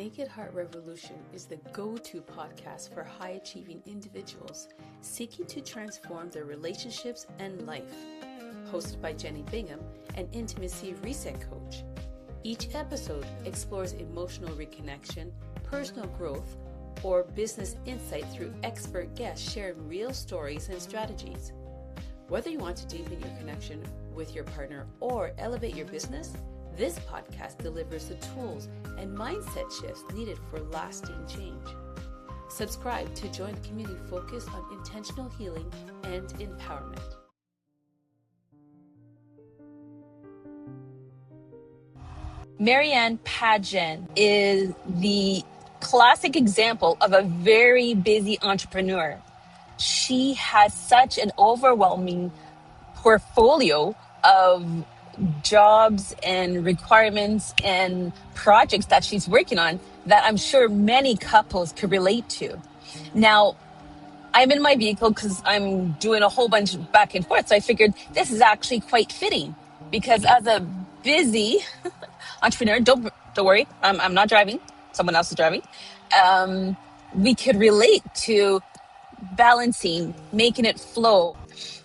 Naked Heart Revolution is the go-to podcast for high-achieving individuals seeking to transform their relationships and life. Hosted by Jenny Bingham, an intimacy reset coach. Each episode explores emotional reconnection, personal growth, or business insight through expert guests sharing real stories and strategies. Whether you want to deepen your connection with your partner or elevate your business, this podcast delivers the tools and mindset shifts needed for lasting change. Subscribe to join the community focused on intentional healing and empowerment. Marianne Padjan is the classic example of a very busy entrepreneur. She has such an overwhelming portfolio of jobs and requirements and projects that she's working on that I'm sure many couples could relate to. Now, I'm in my vehicle because I'm doing a whole bunch back and forth. So I figured this is actually quite fitting because as a busy entrepreneur, don't worry, I'm not driving. Someone else is driving. We could relate to balancing, making it flow.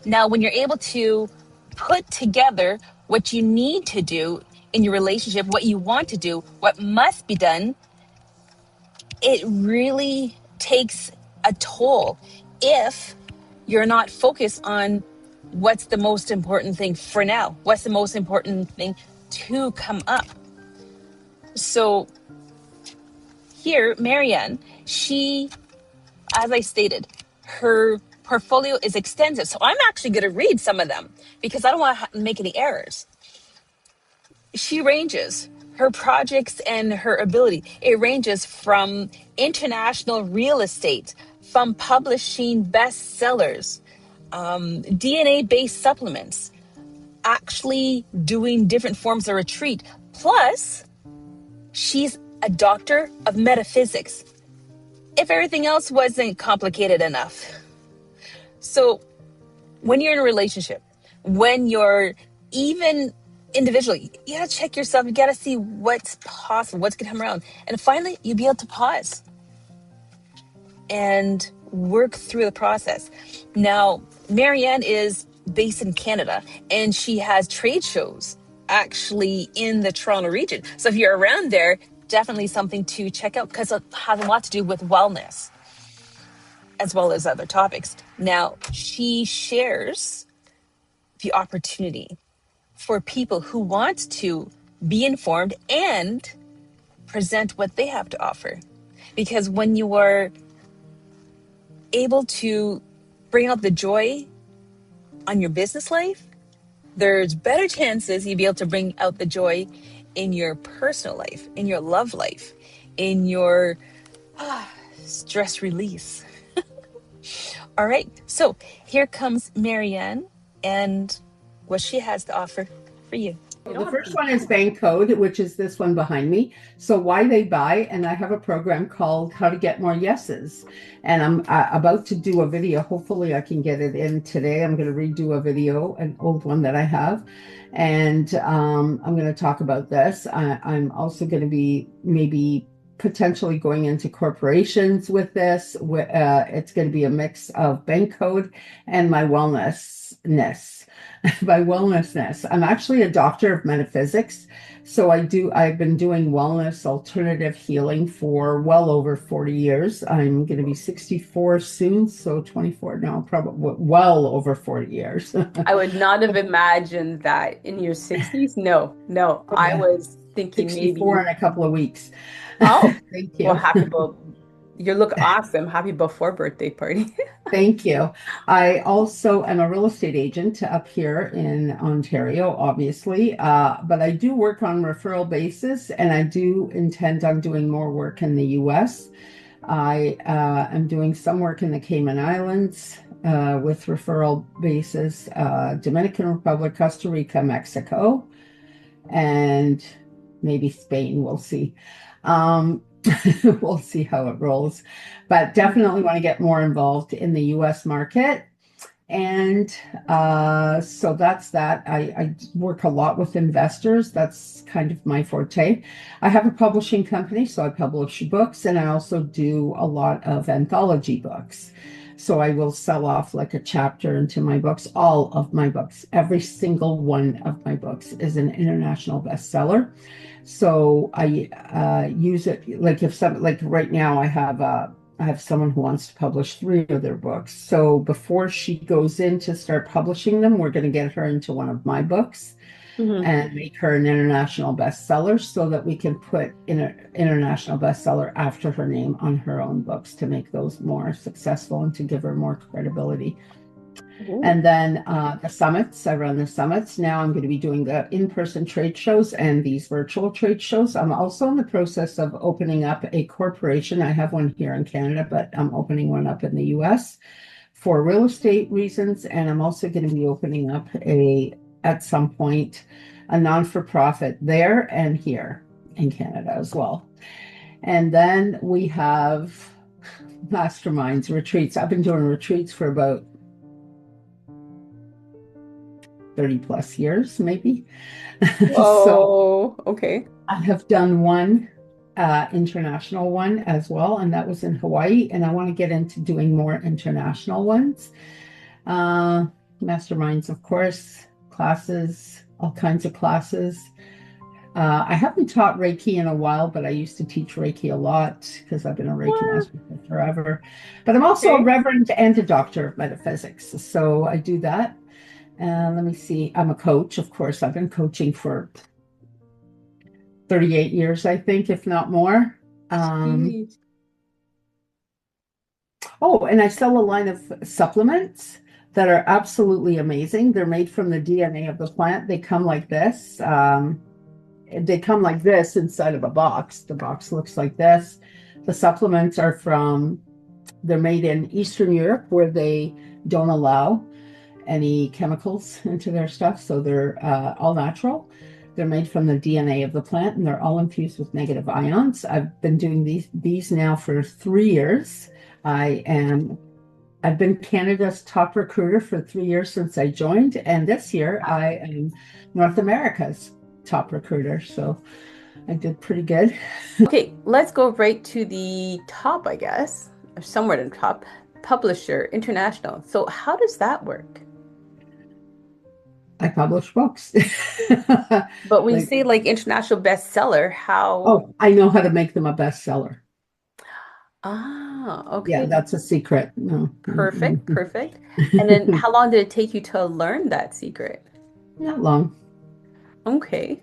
Now, when you're able to put together what you need to do in your relationship, what you want to do, what must be done, it really takes a toll if you're not focused on what's the most important thing for now, what's the most important thing to come up. So here, Marianne, she, as I stated, her portfolio is extensive. So I'm actually going to read some of them because I don't want to make any errors. She ranges, her projects and her ability, it ranges from international real estate, from publishing bestsellers, DNA-based supplements, actually doing different forms of retreat. Plus, she's a doctor of metaphysics. If everything else wasn't complicated enough. So when you're in a relationship, when you're even individually, you gotta check yourself. You gotta see what's possible, what's gonna come around. And finally, you'll be able to pause and work through the process. Now, Marianne is based in Canada and she has trade shows actually in the Toronto region. So if you're around there, definitely something to check out because it has a lot to do with wellness as well as other topics. Now, she shares the opportunity for people who want to be informed and present what they have to offer. Because when you are able to bring out the joy on your business life, there's better chances you'll be able to bring out the joy in your personal life, in your love life, in your stress release. All right, so here comes Marianne and what she has to offer for you. The first one is B.A.N.K code, which is this one behind me. So why they buy, and I have a program called How to Get More Yeses. And I'm about to do a video. Hopefully I can get it in today. I'm going to redo a video, an old one that I have. And I'm going to talk about this. I'm also going to be maybe potentially going into corporations with this. It's going to be a mix of B.A.N.K code and my wellnessness. By wellnessness, I'm actually a doctor of metaphysics. So I've been doing wellness alternative healing for well over 40 years. I'm going to be 64 soon. So 24 now, probably well over 40 years. I would not have imagined that in your 60s. No, okay. I was thinking 64 maybe in a couple of weeks. Oh, thank you. Well, you look awesome. Happy before birthday party. Thank you. I also am a real estate agent up here in Ontario, obviously, but I do work on referral basis, and I do intend on doing more work in the U.S. I am doing some work in the Cayman Islands with referral basis, Dominican Republic, Costa Rica, Mexico, and maybe Spain. We'll see. We'll see how it rolls, but definitely want to get more involved in the U.S. market. And so that's that. I work a lot with investors. That's kind of my forte. I have a publishing company, so I publish books, and I also do a lot of anthology books. So I will sell off like a chapter into my books, all of my books. Every single one of my books is an international bestseller. So I use it like if some like right now I have someone who wants to publish 3 of their books. So before she goes in to start publishing them, we're going to get her into one of my books Mhm. and make her an international bestseller so that we can put in an international bestseller after her name on her own books to make those more successful and to give her more credibility. Ooh. And then the summits, I run the summits. Now I'm going to be doing the in-person trade shows and these virtual trade shows. I'm also in the process of opening up a corporation. I have one here in Canada, but I'm opening one up in the US for real estate reasons. And I'm also going to be opening up at some point, a non-for-profit there and here in Canada as well. And then we have masterminds, retreats. I've been doing retreats for about 30 plus years, maybe. So Oh, okay. I have done one international one as well, and that was in Hawaii. And I want to get into doing more international ones. Masterminds, of course, classes, all kinds of classes. I haven't taught Reiki in a while, but I used to teach Reiki a lot because I've been a Reiki master for forever. But I'm also a Okay. reverend and a doctor of metaphysics. So I do that. Let me see. I'm a coach, of course. I've been coaching for 38 years, I think, if not more. Jeez. Oh, and I sell a line of supplements that are absolutely amazing. They're made from the DNA of the plant. They come like this. They come like this inside of a box. The box looks like this. The supplements they're made in Eastern Europe where they don't allow any chemicals into their stuff. So they're all natural. They're made from the DNA of the plant and they're all infused with negative ions. I've been doing these now for 3 years. I've been Canada's top recruiter for 3 years since I joined, and this year I am North America's top recruiter. So I did pretty good. Okay, let's go right to the top, I guess, or somewhere in the top. Publisher, international. So how does that work? I publish books. But when you Like, say like international bestseller, how? oh, I know how to make them a bestseller. Ah, Yeah, okay. that's a secret. No, Perfect, perfect. And then how long did it take you to learn that secret? not long. Okay.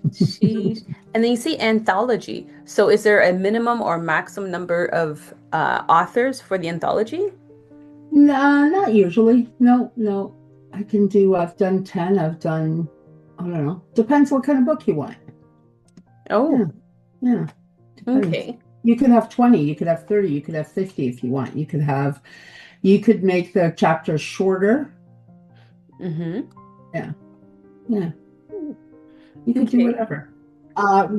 Sheesh. And then you say anthology. So is there a minimum or maximum number of authors for the anthology? No, not usually. No, no. I've done 10. I don't know. Depends what kind of book you want. Yeah, Oh, yeah. Depends. okay. You could have 20, you could have 30, you could have 50 if you want. You could make the chapters shorter. Mm-hmm. Yeah, yeah. You could do Okay. whatever.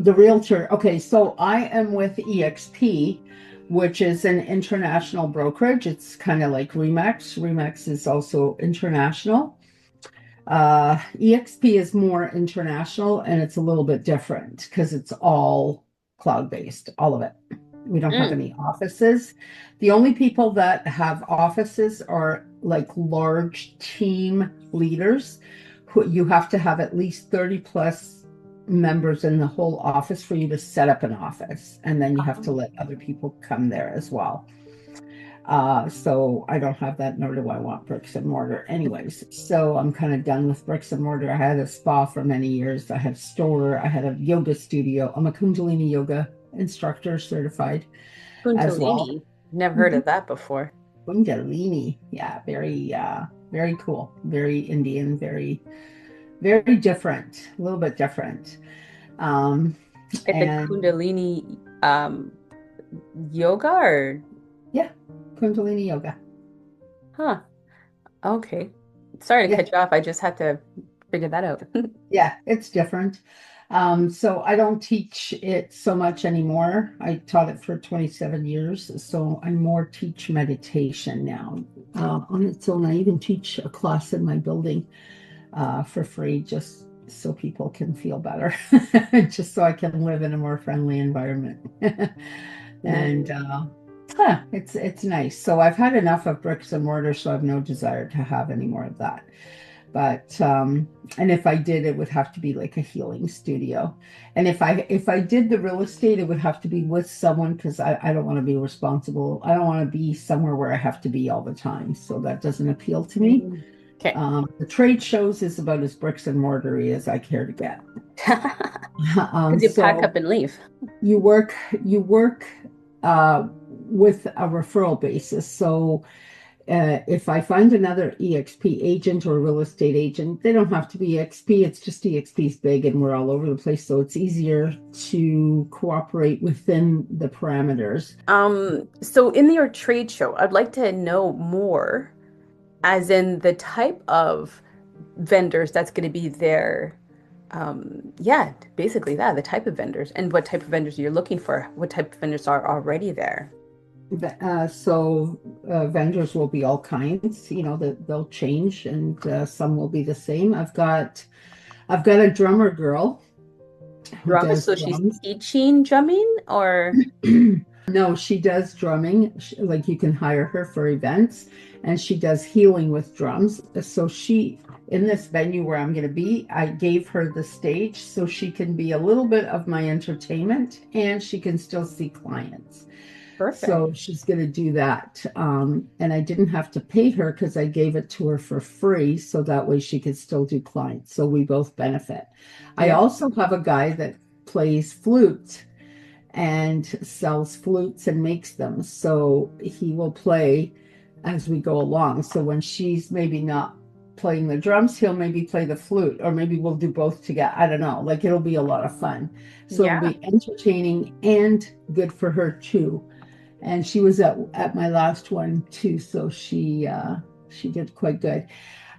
The realtor. Okay, so I am with EXP, which is an international brokerage. It's kind of like Remax. Remax is also international. EXP is more international and it's a little bit different because it's all cloud-based, all of it. We don't have Mm. any offices. The only people that have offices are like large team leaders who you have to have at least 30 plus members in the whole office for you to set up an office. And then you have to let other people come there as well. So I don't have that, nor do I want bricks and mortar anyways. So I'm kind of done with bricks and mortar. I had a spa for many years. I had a store. I had a yoga studio. I'm a Kundalini Yoga Instructor certified as well. Kundalini. Never heard Mhm. of that before. Kundalini. Yeah, very cool. Very Indian, very different, a little bit different. Um, Like the and Kundalini yoga or yeah, Kundalini Yoga. huh. Okay. Sorry to Yeah. cut you off. I just had to figure that out. Yeah, it's different. So I don't teach it so much anymore. I taught it for 27 years, so I more teach meditation now. on its own. I even teach a class in my building for free, just so people can feel better, just so I can live in a more friendly environment. And it's nice. So I've had enough of bricks and mortar, so I have no desire to have any more of that. But and if I did, it would have to be like a healing studio. And if I did the real estate, it would have to be with someone, because I don't want to be responsible. I don't want to be somewhere where I have to be all the time. So that doesn't appeal to me. Okay. The trade shows is about as bricks and mortar-y as I care to get. Because you pack up and leave. You work with a referral basis. So if I find another EXP agent or real estate agent, they don't have to be EXP. It's just EXP's big and we're all over the place. So it's easier to cooperate within the parameters. So in your trade show, I'd like to know more, as in the type of vendors that's going to be there. Basically that, the type of vendors, and what type of vendors you're looking for, what type of vendors are already there. So vendors will be all kinds, they'll change, and some will be the same. I've got a drummer girl who does So drums. She's teaching drumming, or No, she does drumming. Like, you can hire her for events, and she does healing with drums. So in this venue where I'm going to be, I gave her the stage so she can be a little bit of my entertainment and she can still see clients. perfect. So she's going to do that. And I didn't have to pay her because I gave it to her for free. So that way she could still do clients. So we both benefit. I also have a guy that plays flute and sells flutes and makes them. So he will play as we go along. So when she's maybe not playing the drums, he'll maybe play the flute, or maybe we'll do both together. I don't know. Like, it'll be a lot of fun. So it'll be entertaining and good for her too. And she was at my last one too, so she did quite good.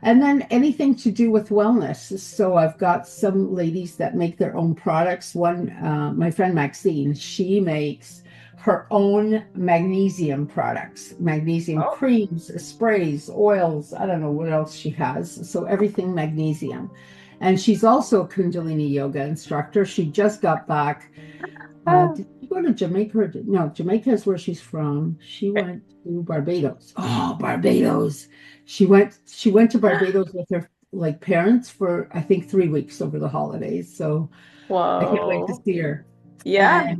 And then anything to do with wellness. So I've got some ladies that make their own products. One, my friend Maxine, she makes her own magnesium products, magnesium creams, sprays, oils. I don't know what else she has. So everything magnesium. And she's also a Kundalini Yoga instructor. She just got back. Did you go to Jamaica? No, Jamaica is where she's from. She went to Barbados. Oh, Barbados. She went to Barbados with her parents for, I think, 3 weeks over the holidays. So I can't wait to see her. Yeah.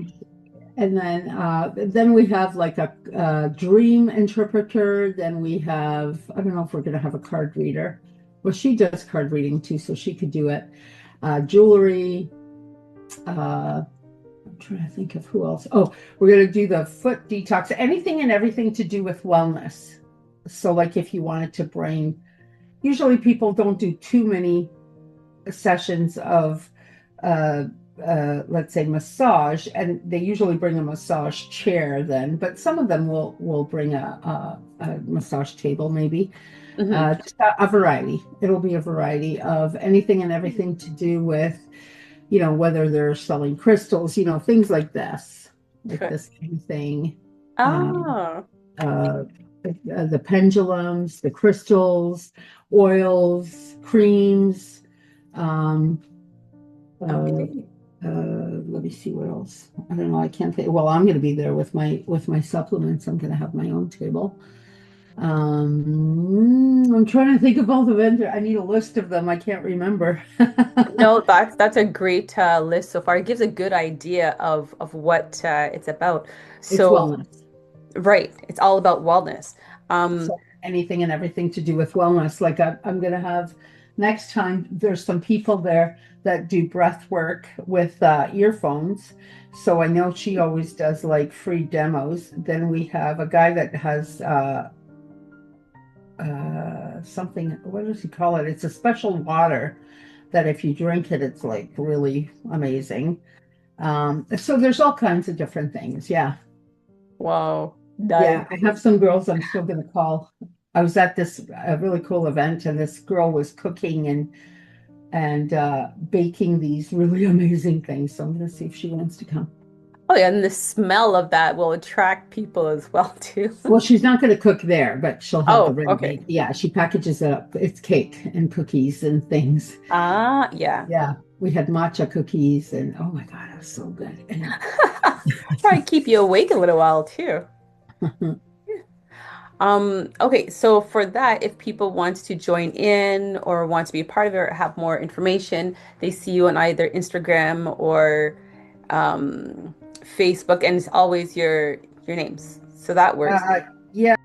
And then we have like a dream interpreter. Then we have, I don't know if we're going to have a card reader. Well, she does card reading too, so she could do it. Jewelry. I'm trying to think of who else. Oh, we're going to do the foot detox, anything and everything to do with wellness. So like, if you wanted to bring, usually people don't do too many sessions of, let's say, massage, and they usually bring a massage chair then, but some of them will bring a massage table maybe. Just a variety. It'll be a variety of anything and everything to do with, whether they're selling crystals, things like this, this kind of thing. The pendulums, the crystals, oils, creams. Let me see what else. I don't know. I can't think. Well, I'm going to be there with my supplements. I'm going to have my own table. I'm trying to think of all the vendors. I need a list of them. I can't remember. No, that's a great list so far. It gives a good idea of what it's about. It's wellness. Right. It's all about wellness. So anything and everything to do with wellness. Like, I'm going to have next time, there's some people there that do breath work with earphones. So I know she always does like free demos. Then we have a guy that has something, what does he call it? It's a special water that if you drink it, it's like really amazing. So there's all kinds of different things. Yeah. Wow. Yeah, I have some girls I'm still going to call. I was at this really cool event, and this girl was cooking and baking these really amazing things. So I'm going to see if she wants to come. Oh yeah, and the smell of that will attract people as well too. Well, she's not going to cook there, but she'll have the Oh, okay. ready-made. Yeah, she packages it up. It's cake and cookies and things. Ah, yeah. Yeah, we had matcha cookies, and oh my God, it was so good. And Probably keep you awake a little while too. Okay, so for that, if people want to join in or want to be a part of it or have more information, they see you on either Instagram or Facebook, and it's always your names. So that works. yeah,